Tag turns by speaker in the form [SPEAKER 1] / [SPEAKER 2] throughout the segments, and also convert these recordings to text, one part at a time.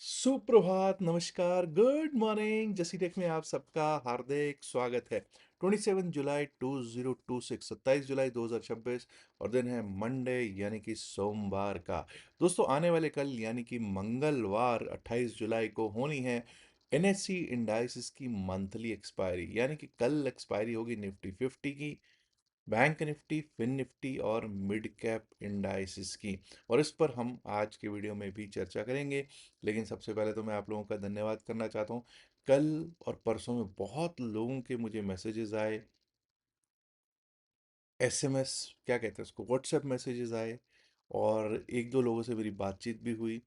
[SPEAKER 1] सुप्रभात, नमस्कार, good morning. जसी टेक में आप सबका हार्दिक स्वागत है। 27 जुलाई 2026, 27 जुलाई 2026 और दिन है मंडे यानी कि सोमवार का। दोस्तों, आने वाले कल यानी कि मंगलवार 28 जुलाई को होनी है एनएससी इंडाइसिस की मंथली एक्सपायरी, यानी कि कल एक्सपायरी होगी निफ्टी 50 की, बैंक निफ्टी, फिन निफ्टी और मिड कैप इंडाइसिस की। और इस पर हम आज के वीडियो में भी चर्चा करेंगे। लेकिन सबसे पहले तो मैं आप लोगों का धन्यवाद करना चाहता हूँ। कल और परसों में बहुत लोगों के मुझे मैसेजेस आए, एसएमएस, क्या कहते हैं उसको, व्हाट्सएप मैसेजेस आए, और एक दो लोगों से मेरी बातचीत भी हुई।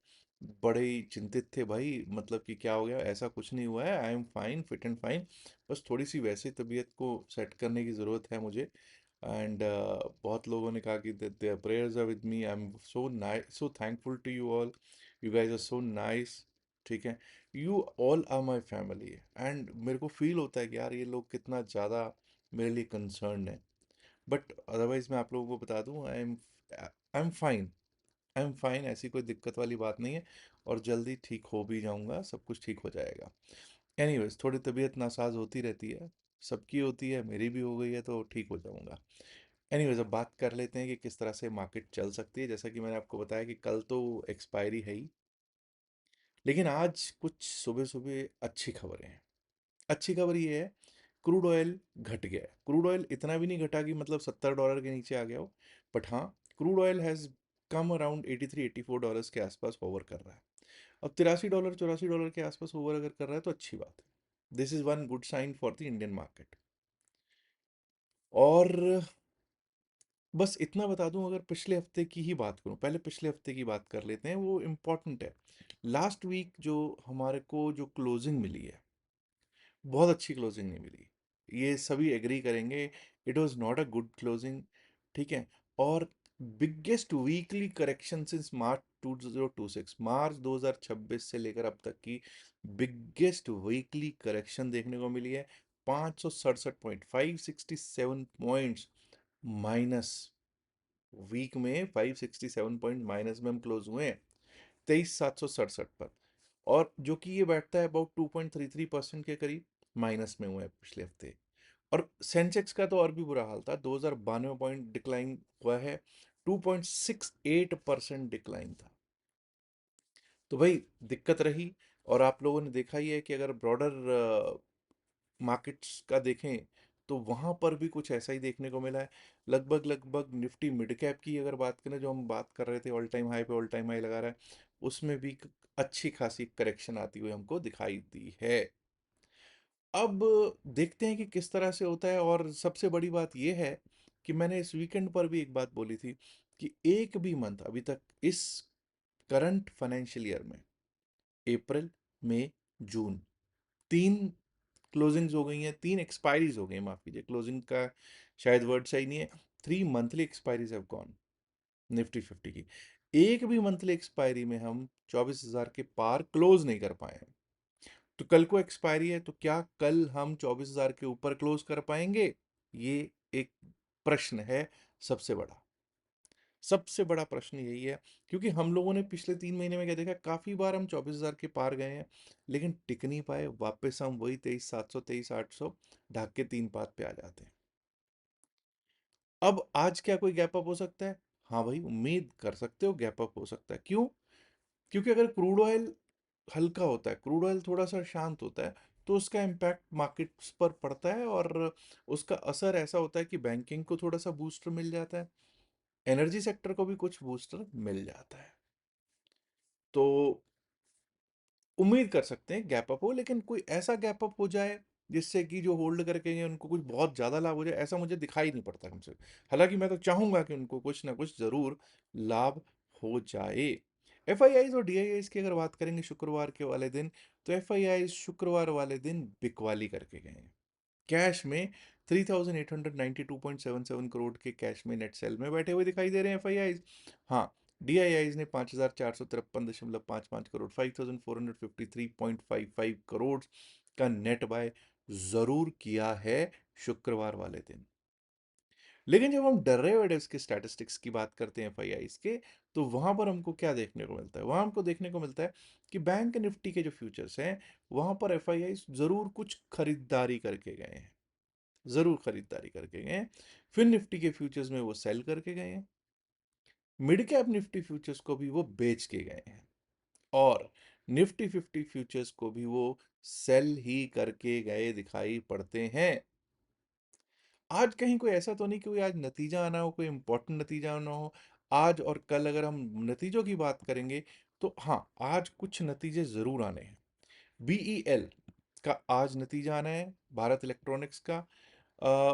[SPEAKER 1] बड़े ही चिंतित थे भाई, मतलब कि क्या हो गया। ऐसा कुछ नहीं हुआ है, I am fine, fit and fine. बस थोड़ी सी वैसे तबीयत को सेट करने की ज़रूरत है मुझे। एंड बहुत लोगों ने कहा कि their prayers are with me, I am so nice, so thankful to you all, you guys are so nice. ठीक है, you all are my family. And मेरे को फील होता है कि यार ये लोग कितना ज़्यादा मेरे लिए कंसर्न है। बट अदरवाइज मैं आप लोगों को बता दूं, I am fine, I am fine, ऐसी कोई दिक्कत वाली बात नहीं है। और जल्दी ठीक हो भी जाऊंगा, सब कुछ ठीक हो जाएगा। एनीवेज, थोड़ी तबीयत नासाज होती रहती है, सबकी होती है, मेरी भी हो गई है, तो ठीक हो जाऊंगा। एनीवेज, अब बात कर लेते हैं कि किस तरह से मार्केट चल सकती है। जैसा कि मैंने आपको बताया कि कल तो एक्सपायरी है ही, लेकिन आज कुछ सुबह सुबह अच्छी खबरें हैं। अच्छी खबर ये है, क्रूड ऑयल घट गया है। क्रूड ऑयल इतना भी नहीं घटा कि मतलब $70 के नीचे आ गया हो, बट हाँ, crude oil has come around 83-84 के आसपास होवर कर रहा है। अब $83-84 के आसपास होवर अगर कर रहा है तो अच्छी बात है। This is one good sign for the Indian market. और बस इतना बता दूं, अगर पिछले हफ्ते की ही बात करूं, पहले पिछले हफ्ते की बात कर लेते हैं, वो इम्पोर्टेंट है। लास्ट वीक जो हमारे को जो क्लोजिंग मिली है, बहुत अच्छी क्लोजिंग नहीं मिली, ये सभी एग्री करेंगे। It was not a good closing. ठीक है। और बिगेस्ट वीकली करेक्शन सिंस मार्च 2026, मार्च 2026 से लेकर अब तक की बिगेस्ट वीकली करेक्शन देखने को मिली है। 567 पॉइंट, 567 पॉइंट्स माइनस। वीक में 567 पॉइंट माइनस में हम क्लोज हुए हैं, 23,767 पर। और जो कि ये बैठता है अबाउट 2.33% के करीब माइनस में हुआ है पिछले हफ्ते। और सेंसेक्स का तो और भी बुरा हाल था, 2092 पॉइंट डिक्लाइन हुआ है, 2.68% डिक्लाइन था। तो भाई दिक्कत रही। और आप लोगों ने देखा ही है कि अगर ब्रॉडर मार्केट्स का देखें तो वहाँ पर भी कुछ ऐसा ही देखने को मिला है। लगभग लगभग निफ्टी मिड कैप की अगर बात करें, जो हम बात कर रहे थे ऑल टाइम हाई पे ऑल टाइम हाई लगा रहा है, उसमें भी अच्छी खासी करेक्शन आती हुई हमको दिखाई दी है। अब देखते हैं कि किस तरह से होता है। और सबसे बड़ी बात यह है कि मैंने इस वीकेंड पर भी एक बात बोली थी कि एक भी मंथ अभी तक इस करंट फाइनेंशियल ईयर में, अप्रैल, मई, जून, तीन क्लोजिंग्स हो गई हैं, तीन एक्सपायरीज हो गई, माफ कीजिए, क्लोजिंग का शायद वर्ड सही नहीं है। 3 monthly expiries have gone Nifty 50 की। एक भी मंथली एक्सपायरी में हम 24,000 के पार क्लोज नहीं कर पाए हैं। तो कल को एक्सपायरी है, तो क्या कल हम 24,000 के ऊपर क्लोज कर पाएंगे? ये एक प्रश्न है, सबसे बड़ा, सबसे बड़ा प्रश्न यही है। क्योंकि हम लोगों ने पिछले 3 महीने में क्या देखा, काफी बार हम 24,000 के पार गए हैं, लेकिन टिक नहीं पाए। वापस हम वही 23,700, 23,800 ढाक के 3 पात पे आ जाते हैं। अब आज क्या कोई गैप अप हो सकता है? हाँ भाई, उम्मीद कर सकते हो गैप अप हो सकता है। क्यों? क्योंकि अगर क्रूड ऑयल हल्का होता है, क्रूड ऑयल थोड़ा सा शांत होता है, तो उसका इम्पैक्ट मार्केट्स पर पड़ता है, और उसका असर ऐसा होता है कि बैंकिंग को थोड़ा सा बूस्टर मिल जाता है, एनर्जी सेक्टर को भी कुछ बूस्टर मिल जाता है। तो उम्मीद कर सकते हैं गैप अप हो, लेकिन कोई ऐसा गैप अप हो जाए जिससे कि जो होल्ड करके गए उनको कुछ बहुत ज़्यादा लाभ हो जाए, ऐसा मुझे दिखाई नहीं पड़ता हमसे। हालांकि मैं तो चाहूंगा कि उनको कुछ ना कुछ ज़रूर लाभ हो जाए। एफआईआईज और डीआईआईज की अगर बात करेंगे शुक्रवार के वाले दिन, तो एफआईआईज शुक्रवार वाले दिन बिकवाली करके गए हैं। कैश में 3,892.77 करोड़ के कैश में नेट सेल में बैठे हुए दिखाई दे रहे हैं एफआईआईज। हाँ, डीआईआईज ने 5,453.55 करोड़, 5,453.55 करोड़ का नेट बाय जरूर किया है शुक्रवार वाले दिन। लेकिन जब हम डेरिवेटिव्स के स्टैटिस्टिक्स की बात करते हैं एफआईआईज के, तो वहां पर हमको क्या देखने को मिलता है? वहां हमको देखने को मिलता है कि बैंक निफ्टी के जो फ्यूचर्स हैं, वहां पर एफआईआईज जरूर कुछ खरीदारी करके गए हैं, जरूर खरीदारी करके गए हैं। फिर निफ्टी के फ्यूचर्स में वो सेल करके गए हैं, मिड कैप निफ्टी फ्यूचर्स को भी वो बेच के गए हैं, और निफ्टी 50 फ्यूचर्स को भी वो सेल ही करके गए दिखाई पड़ते हैं। आज कहीं कोई ऐसा तो नहीं कि कोई आज नतीजा आना हो, कोई इंपॉर्टेंट नतीजा आना हो। आज और कल अगर हम नतीजों की बात करेंगे, तो हाँ, आज कुछ नतीजे जरूर आने हैं। बीईएल का आज नतीजा आना है, भारत इलेक्ट्रॉनिक्स का।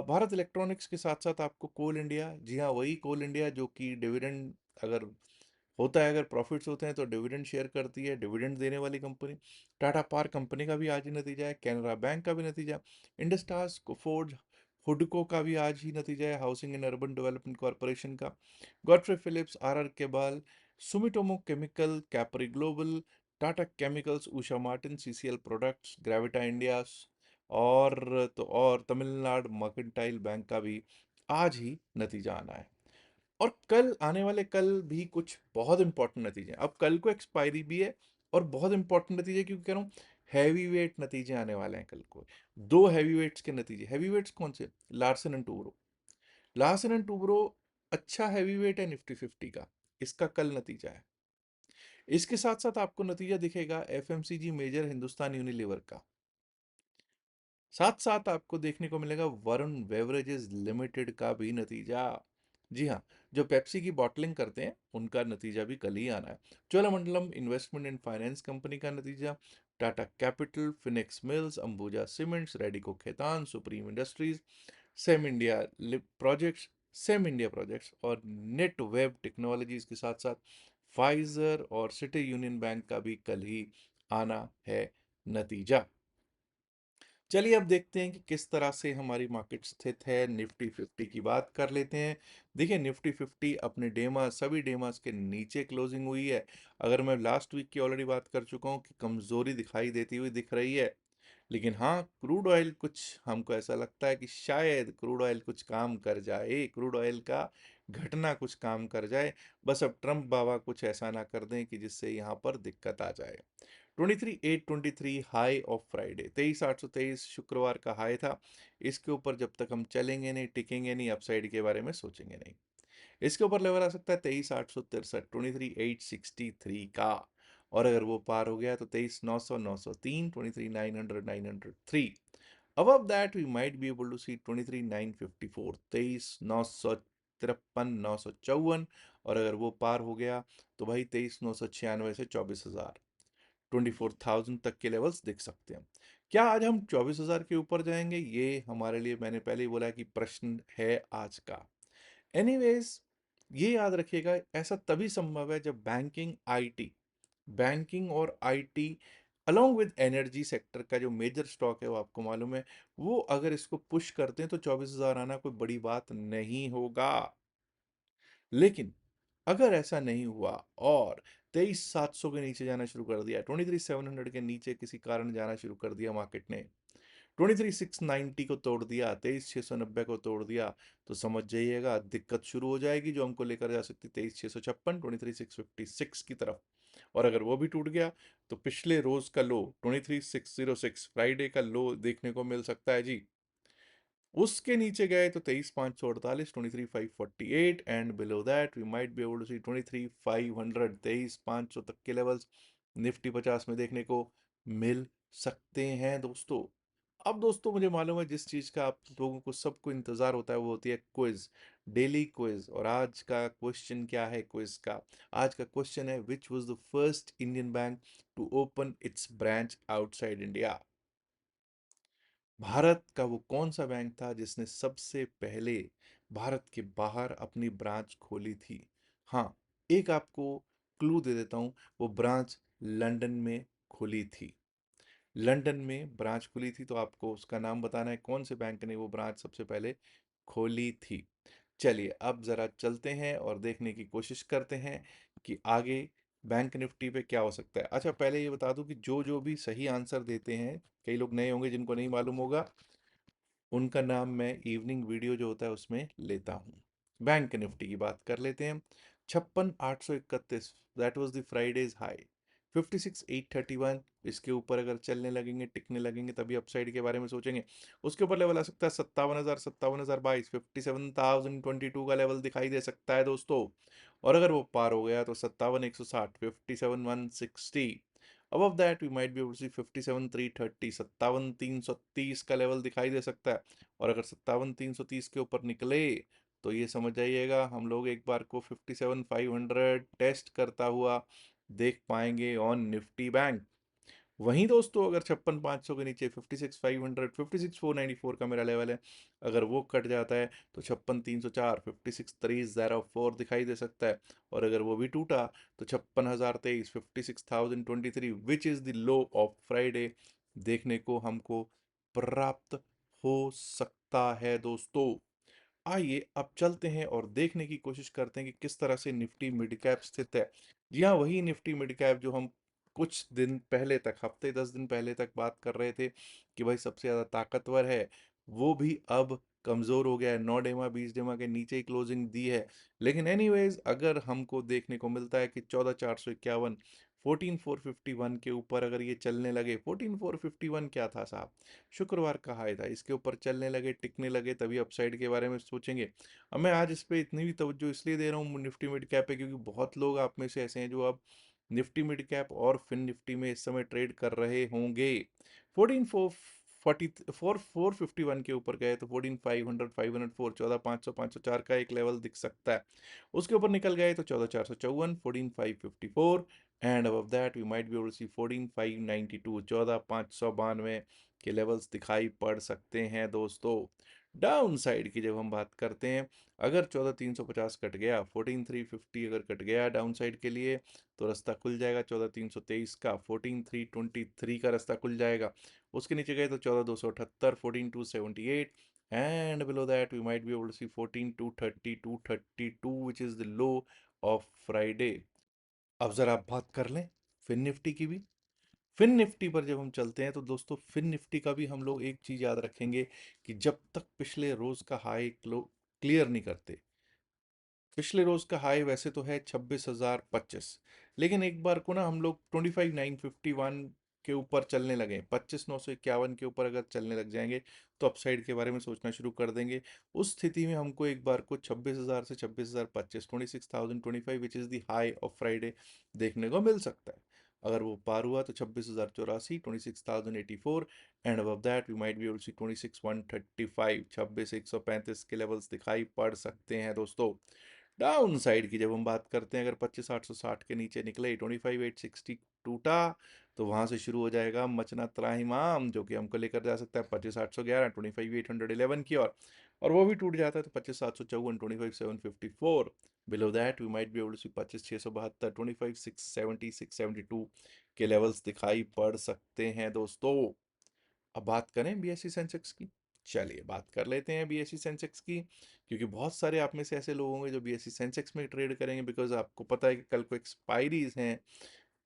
[SPEAKER 1] भारत इलेक्ट्रॉनिक्स के साथ साथ आपको कोल इंडिया, जी हाँ वही कोल इंडिया जो कि डिविडेंड अगर होता है, अगर प्रॉफिट्स होते हैं तो डिविडेंड शेयर करती है, डिविडेंड देने वाली कंपनी। टाटा पावर कंपनी का भी आज ही नतीजा है, कैनरा बैंक का भी नतीजा, इंडस्टास कोफोर्ज हुडको का भी आज ही नतीजा है, housing and urban development corporation का, Godfrey Phillips, RR Kabel, Sumitomo Chemical, Capri Global, Tata Chemicals, Usha Martin, CCL Products, Gravita India, और तो और तमिलनाडु मर्केंटाइल बैंक का भी आज ही नतीजा आना है। और कल आने वाले कल भी कुछ बहुत इंपॉर्टेंट नतीजे हैं। अब कल को एक्सपायरी भी है, और बहुत इंपॉर्टेंट नतीजे क्यों कह रहा हूँ, हैवी वेट नतीजे आने वाले हैं कल को। दो हैवी वेट्स के नतीजे। हैवी वेट्स कौन से? Larsen and Toubro. Larsen and Toubro अच्छा हैवी वेट है निफ्टी 50 का, इसका कल नतीजा है। इसके साथ साथ आपको नतीजा दिखेगा एफएमसीजी मेजर हिंदुस्तान यूनिलीवर का। साथ साथ आपको देखने को मिलेगा वरुण बेवरेजेस लिमिटेड का भी नतीजा। जी हाँ, जो पेप्सी की बॉटलिंग करते हैं उनका नतीजा भी कल ही आना है। चोलामंडलम इन्वेस्टमेंट एंड फाइनेंस कंपनी का नतीजा, टाटा कैपिटल, फिनिक्स मिल्स, अंबुजा सीमेंट्स, रेडिको खेतान, सुप्रीम इंडस्ट्रीज, सेम इंडिया प्रोजेक्ट्स, सेम इंडिया प्रोजेक्ट्स और नेट वेब टेक्नोलॉजीज के साथ साथ फाइजर और सिटी यूनियन बैंक का भी कल ही आना है नतीजा। चलिए अब देखते हैं कि किस तरह से हमारी मार्केट स्थित है। निफ्टी 50 की बात कर लेते हैं। देखिए निफ्टी 50 अपने डेमा सभी डेमास के नीचे क्लोजिंग हुई है। अगर मैं लास्ट वीक की ऑलरेडी बात कर चुका हूँ कि कमजोरी दिखाई देती हुई दिख रही है, लेकिन हाँ क्रूड ऑयल कुछ, हमको ऐसा लगता है कि शायद क्रूड ऑयल कुछ काम कर जाए, क्रूड ऑयल का घटना कुछ काम कर जाए। बस अब ट्रम्प बाबा कुछ ऐसा ना कर दें कि जिससे यहाँ पर दिक्कत आ जाए। 23,823 हाई ऑफ फ्राइडे, 23,823 शुक्रवार का हाई था। इसके ऊपर जब तक हम चलेंगे नहीं, टिकेंगे नहीं, अपसाइड के बारे में सोचेंगे नहीं। इसके ऊपर लेवल आ सकता है 23,863, 23,863 का। और अगर वो पार हो गया तो 23,900, 903, 23,900, 903। Above that, we might be able to see 23,954, 23,953, 954। और अगर वो पार हो गया तो भाई 23,996 से 24,000, 24,000 तक के लेवल्स दिख सकते हैं। क्या आज हम 24,000 के ऊपर जाएंगे? ये हमारे लिए, मैंने पहले ही बोला कि प्रश्न है आज का। एनीवेज, ये याद रखिएगा, ऐसा तभी संभव है जब बैंकिंग और IT along with energy sector का जो मेजर स्टॉक है वो आपको मालूम है, वो अगर इसको पुश करते हैं तो 24,000 आना कोई बड़ी बात नहीं होगा। लेकिन अगर ऐसा नहीं हुआ और 23,700 के नीचे जाना शुरू कर दिया, 23,700 के नीचे किसी कारण जाना शुरू कर दिया मार्केट ने, 23,690 को तोड़ दिया, 23,690 को तोड़ दिया, तो समझ जाइएगा दिक्कत शुरू हो जाएगी जो हमको लेकर जा सकती 23,656, 23,656 की तरफ। और अगर वो भी टूट गया तो पिछले रोज का लो 23,606 फ्राइडे का लो देखने को मिल सकता है जी। उसके नीचे गए तो 23,548, 23,548, and below that we might be able to see 23,500, 23,500 तक के लेवल्स निफ्टी 50 में देखने को मिल सकते हैं दोस्तों। अब दोस्तों मुझे मालूम है जिस चीज का आप लोगों को सबको इंतजार होता है वो होती है क्विज, डेली क्विज। और आज का क्वेश्चन क्या है क्विज का? आज का क्वेश्चन है, which was the first Indian bank to open its branch outside India? Bharat का वो कौन सा बैंक था जिसने सबसे पहले भारत के बाहर अपनी ब्रांच खोली थी? हाँ, एक आपको क्लू दे देता हूँ, वो ब्रांच लंदन में खुली थी। लंदन में ब्रांच खुली थी, तो आपको उसका नाम बताना है, कौन से बैंक ने वो ब्रांच सबसे पहले खोली थी। चलिए अब ज़रा चलते हैं और देखने की कोशिश करते हैं कि आगे बैंक निफ्टी पे क्या हो सकता है। अच्छा पहले ये बता दूं कि जो जो भी सही आंसर देते हैं, कई लोग नए होंगे जिनको नहीं मालूम होगा, उनका नाम मैं इवनिंग वीडियो जो होता है उसमें लेता हूँ। बैंक निफ्टी की बात कर लेते हैं। 56,831, that was the Fridays high. 56,831, इसके ऊपर अगर चलने लगेंगे, टिकने लगेंगे, तभी अपसाइड के बारे में सोचेंगे। उसके ऊपर लेवल आ सकता है 57,000, 57,022, 57,022 का लेवल दिखाई दे सकता है दोस्तों। और अगर वो पार हो गया तो 57,160, 57,160। Above that we might be able to see 57,330, 57,330 का लेवल दिखाई दे सकता है। और अगर 57,330 के ऊपर निकले तो ये समझ जाइएगा हम लोग एक बार को 57,500 टेस्ट करता हुआ देख पाएंगे ऑन निफ्टी बैंक। वहीं दोस्तों अगर 56,500 के नीचे 56,500, 56,494 का मेरा लेवल है, अगर वो कट जाता है तो 56,304, 56,304 दिखाई दे सकता है। और अगर वो भी टूटा तो 56,023, 56,023 which is the low of Friday देखने को हमको प्राप्त हो सकता है दोस्तों। आइए अब चलते हैं और देखने की कोशिश करते हैं कि किस तरह से निफ्टी मिड कैप स्थित है। जी हाँ, वही निफ्टी मिड कैप जो हम कुछ दिन पहले तक, हफ्ते 10 दिन पहले तक बात कर रहे थे कि भाई सबसे ज़्यादा ताकतवर है, वो भी अब कमज़ोर हो गया है। 9 डेमा 20 डेमा के नीचे ही क्लोजिंग दी है। लेकिन एनीवेज अगर हमको देखने को मिलता है कि 14,451, 14,451 के ऊपर अगर ये चलने लगे, 14,451 क्या था साहब, शुक्रवार का हाई था, इसके ऊपर चलने लगे, टिकने लगे, तभी अपसाइड के बारे में सोचेंगे। अब मैं आज इस पे इतनी भी तवज्जो इसलिए दे रहा हूँ निफ्टी मिड कैप पे, क्योंकि बहुत लोग आप में से ऐसे हैं जो अब निफ्टी मिड कैप और फिन निफ्टी में इस समय ट्रेड कर रहे होंगे। 14,451 के ऊपर गए तो 14,500, 504, 14,500, 504 का एक लेवल दिख सकता है। उसके ऊपर निकल गए तो 14,454, 14,554, and above that we might be able to see 14,592, 14,592 के लेवल्स दिखाई पड़ सकते हैं दोस्तों। डाउन साइड की जब हम बात करते हैं, अगर 14,350 कट गया, 14,350 अगर कट गया डाउन साइड के लिए, तो रास्ता खुल जाएगा 14,323 का, 14,323 का रास्ता खुल जाएगा। उसके नीचे गए तो 14,278, 14,278, and below that we might be able to see 14,230, 232 which is the low of Friday. अब जरा आप बात कर लें फिन निफ्टी की भी। फिन निफ्टी पर जब हम चलते हैं तो दोस्तों फिन निफ्टी का भी हम लोग एक चीज याद रखेंगे कि जब तक पिछले रोज का हाई क्लियर नहीं करते, पिछले रोज का हाई वैसे तो है 26,025, लेकिन एक बार को ना हम लोग 25,951 के ऊपर चलने लगे, 25,951 के ऊपर अगर चलने लग जाएंगे तो अपसाइड के बारे में सोचना शुरू कर देंगे। उस स्थिति में हमको एक बार को 26,000 से 26,025, 26,025 which is the high of Friday देखने को मिल सकता है। अगर वो पार हुआ तो 26,084, 26,084, and above that we might be able to see 26,135, 26,135 के लेवल्स दिखाई पड़ सकते हैं दोस्तों। डाउन साइड की जब हम बात करते हैं, अगर 25,860 के नीचे निकले, 25,860 टूटा, तो वहां से शुरू हो जाएगा मचना त्राहिमाम, जो कि हमको लेकर जा सकता है 25,811, 25,811 की ओर। और वो भी टूट जाता है तो 25,754, 25,754। Below that we might be able to see 25,672, 25,670, 672 के लेवल्स दिखाई पड़ सकते हैं दोस्तों। अब बात करें बीएससी सेंसेक्स की। चलिए बात कर लेते हैं बीएससी सेंसेक्स की, क्योंकि बहुत सारे आप में से ऐसे लोग होंगे जो बीएससी सेंसेक्स में ट्रेड करेंगे, बिकॉज आपको पता है कि कल को एक्सपायरीज हैं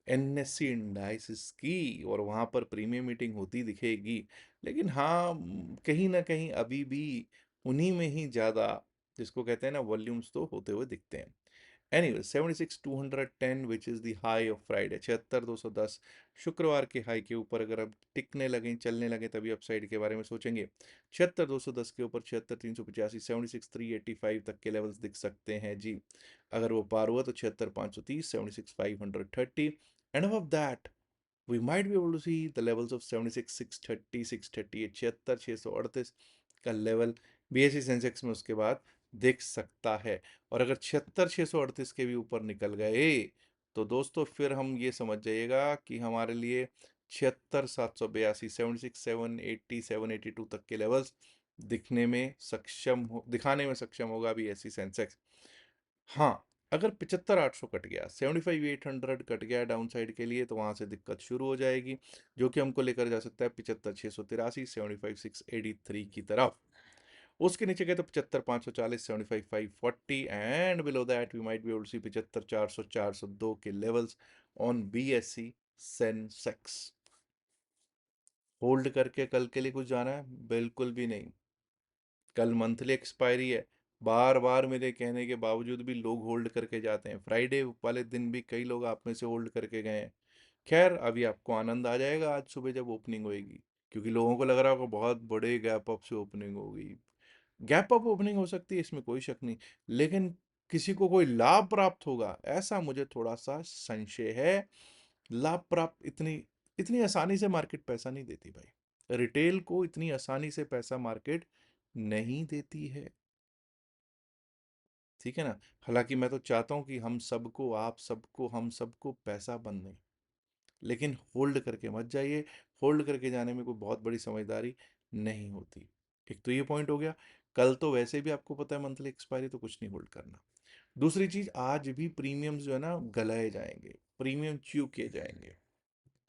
[SPEAKER 1] एनएससी इंडाइसिस की, और वहाँ पर प्रीमियम मीटिंग होती दिखेगी। लेकिन हाँ, कहीं ना कहीं अभी भी उन्हीं में ही ज़्यादा, जिसको कहते हैं ना, वॉल्यूम्स तो होते हुए दिखते हैं। Anyway 76,210 which is the high of Friday, 76,210 शुक्रवार के हाई के ऊपर अगर अब टिकने लगें, चलने लगें, तभी अपसाइड के बारे में सोचेंगे। 76,210 के ऊपर 76,385, 76,385 तक के लेवल्स दिख सकते हैं जी। अगर वो पार हुआ तो 76,530, 76,530, and above that we might be able to see the levels of 76, 630, 638, 76, 638 का लेवल बीएससी सेंसेक्स में उसके बाद दिख सकता है। और अगर 76, 638 के भी ऊपर निकल गए तो दोस्तों फिर हम ये समझ जाइएगा कि हमारे लिए 76,782, 76, 780, 782 तक के लेवल्स दिखाने में सक्षम होगा बीएससी सेंसेक्स। हाँ, अगर 75,800 कट गया, 75,800 कट गया डाउन साइड के लिए, तो वहां से दिक्कत शुरू हो जाएगी, जो कि हमको लेकर जा सकता है 75,683, 75,683 की तरफ। उसके नीचे गए तो 75,540, 75,540, and below that we might be able to see 75,400, 402 के levels on BSC Sensex. Hold करके कल के लिए कुछ जाना है? बिल्कुल भी नहीं। कल मंथली एक्सपायरी है, बार बार मेरे कहने के बावजूद भी लोग होल्ड करके जाते हैं, फ्राइडे वाले दिन भी कई लोग आप में से होल्ड करके गए हैं। खैर अभी आपको आनंद आ जाएगा आज सुबह जब ओपनिंग होएगी, क्योंकि लोगों को लग रहा होगा बहुत बड़े गैप अप से ओपनिंग होगी। गैप अप ओपनिंग हो सकती है, इसमें कोई शक नहीं, लेकिन किसी को कोई लाभ प्राप्त होगा ऐसा मुझे थोड़ा सा संशय है। लाभ प्राप्त इतनी इतनी आसानी से मार्केट पैसा नहीं देती भाई, रिटेल को इतनी आसानी से पैसा मार्केट नहीं देती है। ठीक है ना। हालांकि मैं तो चाहता हूं कि हम सबको, आप सबको, हम सबको पैसा बंद, लेकिन होल्ड करके मत जाइए। होल्ड करके जाने में कोई बहुत बड़ी समझदारी नहीं होती। एक तो ये पॉइंट हो गया। कल तो वैसे भी आपको पता है मंथली एक्सपायरी, तो कुछ नहीं होल्ड करना। दूसरी चीज, आज भी प्रीमियम्स जो है ना गलाए जाएंगे, प्रीमियम च्यू किए जाएंगे।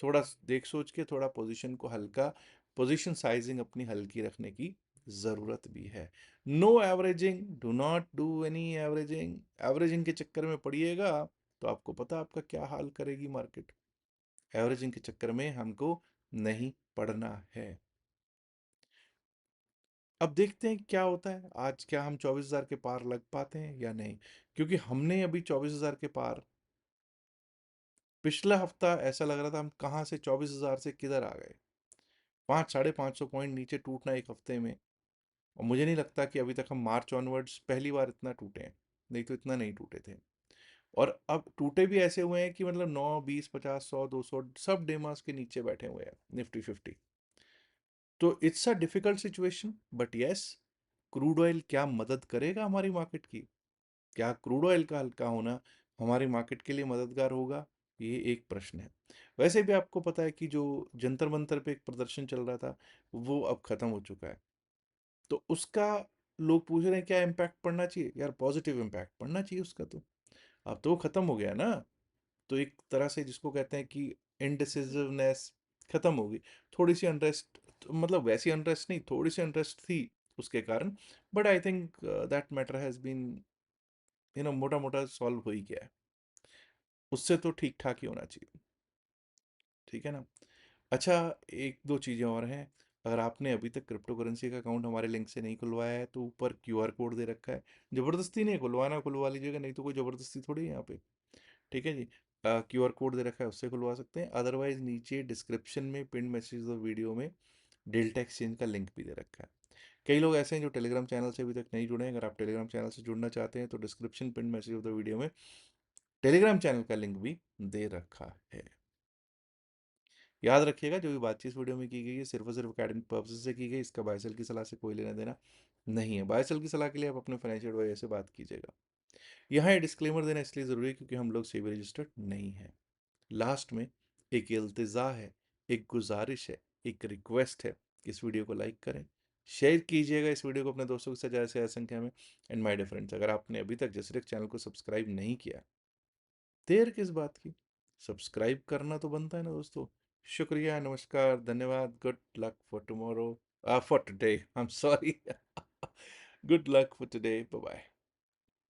[SPEAKER 1] थोड़ा देख सोच के, थोड़ा पोजीशन को हल्का, पोजीशन साइजिंग अपनी हल्की रखने की जरूरत भी है। No averaging, do not do any averaging. Averaging के चक्कर में पड़िएगा तो आपको पता आपका क्या हाल करेगी मार्केट। एवरेजिंग के चक्कर में हमको नहीं पड़ना है। अब देखते हैं क्या होता है आज, क्या हम 24,000 के पार लग पाते हैं या नहीं, क्योंकि हमने अभी 24,000 के पार, पिछला हफ्ता ऐसा लग रहा था हम कहाँ से 24,000 से किधर आ गए। 500-550 पॉइंट नीचे टूटना एक हफ्ते में। और मुझे नहीं लगता कि अभी तक हम मार्च ऑनवर्ड्स पहली बार इतना टूटे हैं, नहीं तो इतना नहीं टूटे थे। और अब टूटे भी ऐसे हुए हैं कि मतलब 9, 20, 50, 100, 200 सब डेमास के नीचे बैठे हुए हैं, निफ्टी 50। तो it's a difficult situation, but yes, crude oil क्या मदद करेगा हमारी मार्केट की? क्या क्रूड ऑयल का हल्का होना हमारी मार्केट के लिए मददगार होगा? ये एक प्रश्न है। वैसे भी आपको पता है कि जो जंतर मंतर पे एक प्रदर्शन चल रहा था, वो अब खत्म हो चुका है। तो उसका लोग पूछ रहे हैं क्या इम्पैक्ट पड़ना चाहिए, यार पॉजिटिव इम्पैक्ट पड़ना चाहिए उसका। तो अब तो वो खत्म हो गया ना। तो एक तरह से जिसको कहते हैं कि इनडिसिसिवनेस खत्म होगी। थोड़ी सी अनरेस्ट, मतलब वैसी अनरेस्ट नहीं, थोड़ी सी अनरेस्ट थी उसके कारण, but I think that matter has been मोटा मोटा सॉल्व हो ही गया है। उससे तो ठीक ठाक ही होना चाहिए। ठीक है ना। अच्छा, एक दो चीज़ें और हैं। अगर आपने अभी तक क्रिप्टो करेंसी का अकाउंट हमारे लिंक से नहीं खुलवाया है तो ऊपर क्यूआर कोड दे रखा है। ज़बरदस्ती नहीं है, खुलवाना खुलवा लीजिएगा, नहीं तो कोई ज़बरदस्ती थोड़ी है यहाँ पे। ठीक है जी। क्यूआर कोड दे रखा है, उससे खुलवा सकते हैं। अदरवाइज नीचे डिस्क्रिप्शन में पिन मैसेज और वीडियो में डेल्टा एक्सचेंज का लिंक भी दे रखा है। कई लोग ऐसे हैं जो टेलीग्राम चैनल से अभी तक नहीं जुड़े हैं। अगर आप टेलीग्राम चैनल से जुड़ना चाहते हैं तो description pin message of the video में टेलीग्राम चैनल का लिंक भी दे रखा है। याद रखिएगा, जो भी बातचीत इस वीडियो में की गई है सिर्फ और सिर्फ अकेडमिक पर्पज से की गई, इसका बायसेल की सलाह से कोई लेना देना नहीं है। बायसेल की सलाह के लिए आप अपने फाइनेंशियल एडवाइजर से बात कीजिएगा। यहाँ ये डिस्क्लेमर देना इसलिए ज़रूरी है क्योंकि हम लोग सेबी रजिस्टर्ड नहीं है। लास्ट में एक इल्तिजा है, एक गुजारिश है, एक रिक्वेस्ट है कि इस वीडियो को लाइक करें, शेयर कीजिएगा इस वीडियो को अपने दोस्तों के साथ ज़्यादा से ज़्यादा संख्या में। एंड माय डियर फ्रेंड्स, अगर आपने अभी तक जसरेक चैनल को सब्सक्राइब नहीं किया, देर किस बात की, सब्सक्राइब करना तो बनता है ना दोस्तों। शुक्रिया, नमस्कार, धन्यवाद, good luck for tomorrow, for today, I am sorry. Good luck for today, bye bye.